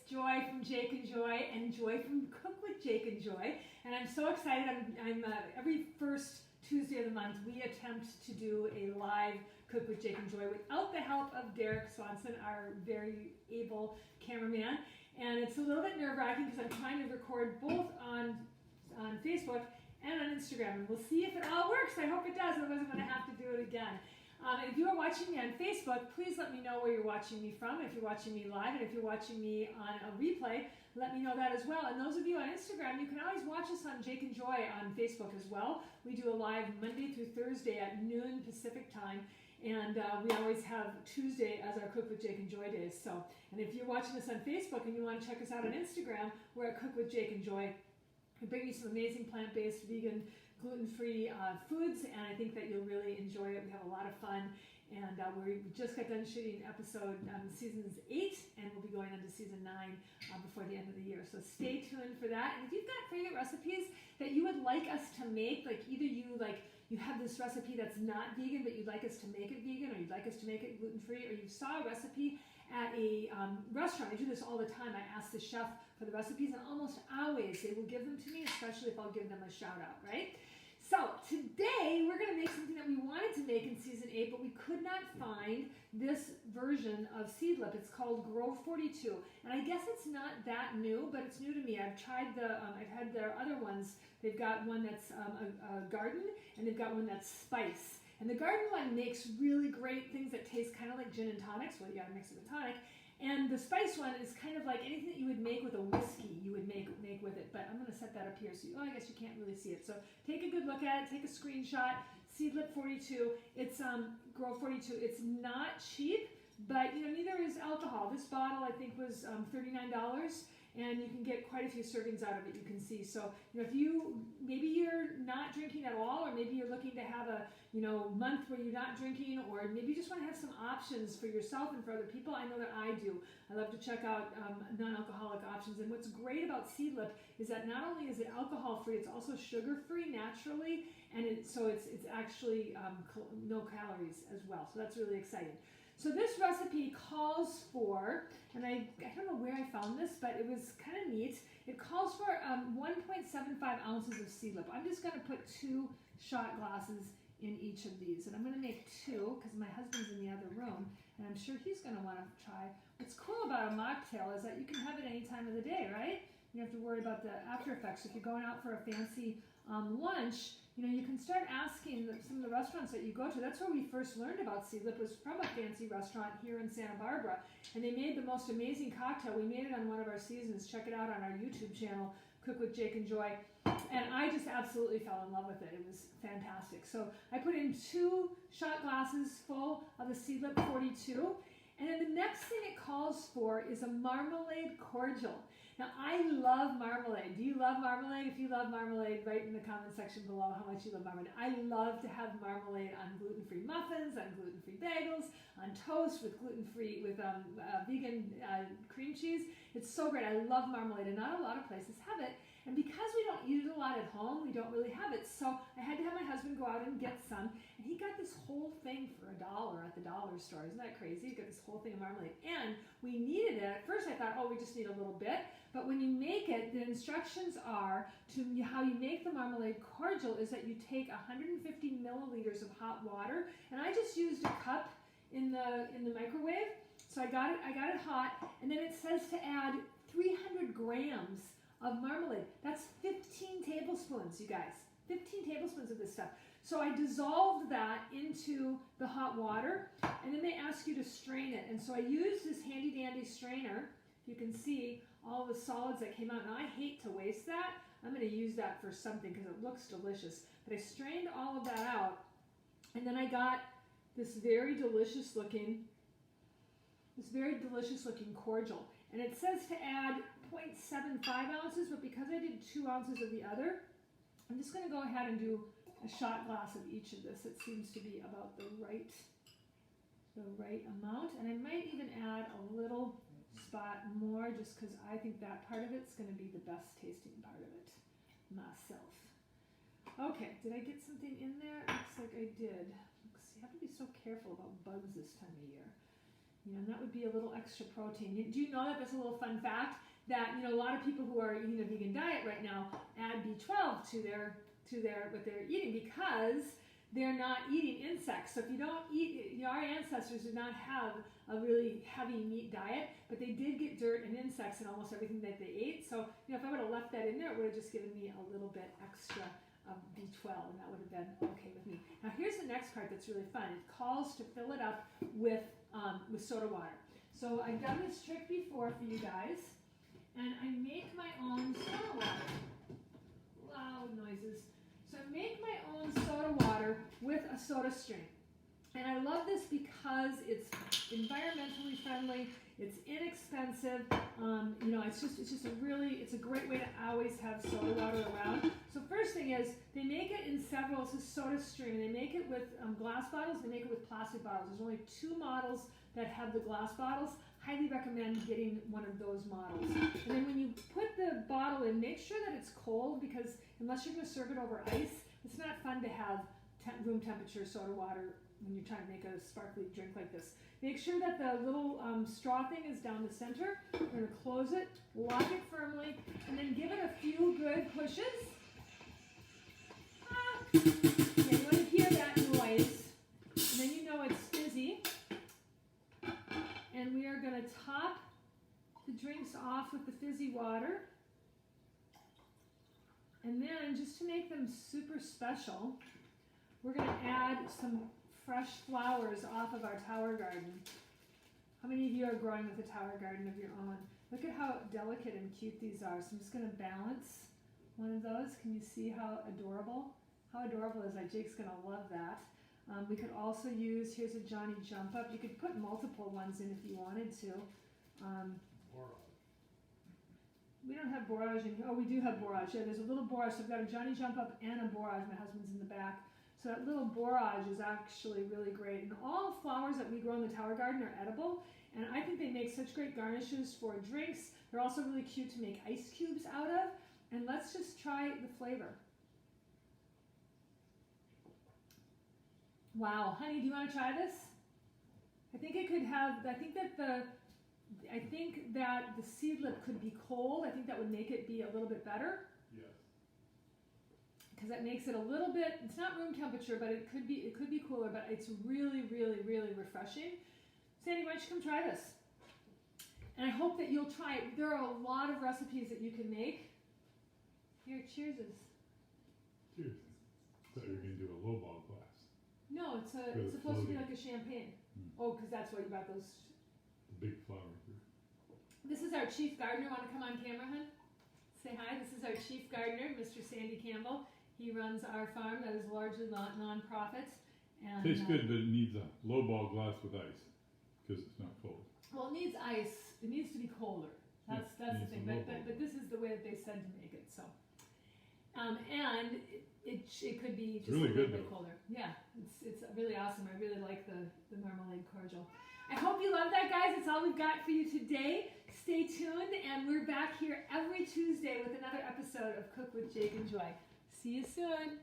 Joy from Jake and Joy and Joy from Cook with Jake and Joy. And I'm so excited. I'm every first Tuesday of the month, we attempt to do a live Cook with Jake and Joy without the help of Derek Swanson, our very able cameraman. And it's a little bit nerve-wracking because I'm trying to record both on Facebook and on Instagram. And we'll see if it all works. I hope it does, otherwise I'm going to have to do it again. If you are watching me on Facebook, please let me know where you're watching me from. If you're watching me live, and if you're watching me on a replay, let me know that as well. And those of you on Instagram, you can always watch us on Jake and Joy on Facebook as well. We do a live Monday through Thursday at noon Pacific time. And we always have Tuesday as our Cook with Jake and Joy days. So, and if you're watching us on Facebook and you want to check us out on Instagram, we're at Cook with Jake and Joy. We bring you some amazing plant-based, vegan, gluten-free foods, and I think that you'll really enjoy it. We have a lot of fun, and we just got done shooting episode seasons 8, and we'll be going into season 9 before the end of the year. So stay tuned for that. And if you've got favorite recipes that you would like us to make, like either you have this recipe that's not vegan, but you'd like us to make it vegan, or you'd like us to make it gluten-free, or you saw a recipe at a restaurant. I do this all the time. I ask the chef for the recipes, and almost always they will give them to me, especially if I'll give them a shout out, right? So today we're going to make something that we wanted to make in season 8, but we could not find this version of Seedlip. It's called Grove 42, and I guess it's not that new, but it's new to me. I've tried I've had their other ones. They've got one that's a garden, and they've got one that's spice. And the garden one makes really great things that taste kind of like gin and tonics. Well, you gotta mix it with tonic. And the spice one is kind of like anything that you would make with a whiskey, you would make with it. But I'm gonna set that up here so I guess you can't really see it. So take a good look at it, take a screenshot. Seedlip 42, it's Grove 42. It's not cheap, but neither is alcohol. This bottle I think was $39. And you can get quite a few servings out of it, you can see. So, if maybe you're not drinking at all, or maybe you're looking to have a, month where you're not drinking, or maybe you just want to have some options for yourself and for other people. I know that I do. I love to check out non-alcoholic options. And what's great about Seedlip is that not only is it alcohol-free, it's also sugar-free naturally, and it's actually no calories as well. So that's really exciting. So this recipe calls for, and I don't know where I found this, but it was kind of neat. It calls for 1.75 ounces of Seedlip. I'm just going to put 2 shot glasses in each of these. And I'm going to make 2 because my husband's in the other room, and I'm sure he's going to want to try. What's cool about a mocktail is that you can have it any time of the day, right? You don't have to worry about the after effects. If you're going out for a fancy lunch, you can start asking some of the restaurants that you go to. That's where we first learned about Seedlip, was from a fancy restaurant here in Santa Barbara. And they made the most amazing cocktail. We made it on one of our seasons. Check it out on our YouTube channel, Cook with Jake and Joy. And I just absolutely fell in love with it. It was fantastic. So I put in 2 shot glasses full of the Seedlip 42. And then the next thing it calls for is a marmalade cordial. Now, I love marmalade. Do you love marmalade? If you love marmalade, write in the comment section below how much you love marmalade. I love to have marmalade on gluten-free muffins, on gluten-free bagels, on toast with vegan cream cheese. It's so great. I love marmalade, and not a lot of places have it. And because we don't eat it a lot at home, we don't really have it. So I had to have my husband go out and get some. And he got this whole thing for $1 at the dollar store. Isn't that crazy? He got this whole thing of marmalade. And we needed it. At first I thought, we just need a little bit. But when you make it, the instructions are to how you make the marmalade cordial is that you take 150 milliliters of hot water. And I just used a cup in the microwave. So I got it hot. And then it says to add 300 grams of marmalade. That's 15 tablespoons, you guys. 15 tablespoons of this stuff. So I dissolved that into the hot water, and then they ask you to strain it. And so I used this handy dandy strainer. You can see all the solids that came out. Now I hate to waste that. I'm going to use that for something because it looks delicious. But I strained all of that out, and then I got this very delicious looking cordial. And it says to add 0.75 ounces, but because I did 2 ounces of the other, I'm just going to go ahead and do a shot glass of each of this. It seems to be about the right amount. And I might even add a little spot more just because I think that part of it's going to be the best tasting part of it myself. Okay, did I get something in there? Looks like I did. You have to be so careful about bugs this time of year. and that would be a little extra protein. Do you know that that's a little fun fact that a lot of people who are eating a vegan diet right now add B12 to their what they're eating because they're not eating insects. So if you don't eat, our ancestors did not have a really heavy meat diet, but they did get dirt and insects in almost everything that they ate. So if I would have left that in there, it would have just given me a little bit extra of B12, and that would have been okay with me. Now here's the next part that's really fun. It calls to fill it up with soda water. So I've done this trick before for you guys, and I make my own soda water. Loud noises. So I make my own soda water with a soda stream. And I love this because it's environmentally friendly, it's inexpensive, it's a great way to always have soda water around. So first thing is, they make it in several, it's a soda stream. They make it with glass bottles, they make it with plastic bottles. There's only 2 models that have the glass bottles. Highly recommend getting one of those models. And then when you put the bottle in, make sure that it's cold, because unless you're going to serve it over ice, it's not fun to have room temperature soda water when you're trying to make a sparkly drink like this. Make sure that the little straw thing is down the center. We're going to close it, lock it firmly, and then give it a few good pushes. Yeah, you want to hear that noise, and then you know it's fizzy. And we are going to top the drinks off with the fizzy water. And then, just to make them super special, we're going to add some fresh flowers off of our tower garden. How many of you are growing with a tower garden of your own? Look at how delicate and cute these are. So I'm just going to balance one of those. Can you see how adorable? How adorable is that? Jake's going to love that. We could also use, here's a Johnny Jump Up. You could put multiple ones in if you wanted to. We don't have borage in here. Oh, we do have borage. Yeah, there's a little borage. So I've got a Johnny Jump Up and a borage. My husband's in the back. So that little borage is actually really great. And all flowers that we grow in the tower garden are edible. And I think they make such great garnishes for drinks. They're also really cute to make ice cubes out of. And let's just try the flavor. Wow, honey, do you want to try this? I think it could have, I think that the Seedlip could be cold. I think that would make it be a little bit better. Yes. Because that makes it a little bit, it's not room temperature, but it could be cooler, but it's really, really, really refreshing. Sandy, why don't you come try this? And I hope that you'll try it. There are a lot of recipes that you can make. Here, cheerses. Cheers. I thought you were going to do a lowball glass. No, it's supposed to be like a champagne. Oh, because that's why you got those. The big flower here. This is our chief gardener. Want to come on camera, hun? Say hi. This is our chief gardener, Mr. Sandy Campbell. He runs our farm that is largely non-profit. And Tastes good, but it needs a lowball glass with ice because it's not cold. Well, it needs ice. It needs to be colder. That's the thing. But this is the way that they said to make it. So, and it could be just really a little good, bit colder. Yeah, it's really awesome. I really like the marmalade cordial. I hope you love that, guys. That's all we've got for you today. Stay tuned, and we're back here every Tuesday with another episode of Cook with Jake and Joy. See you soon.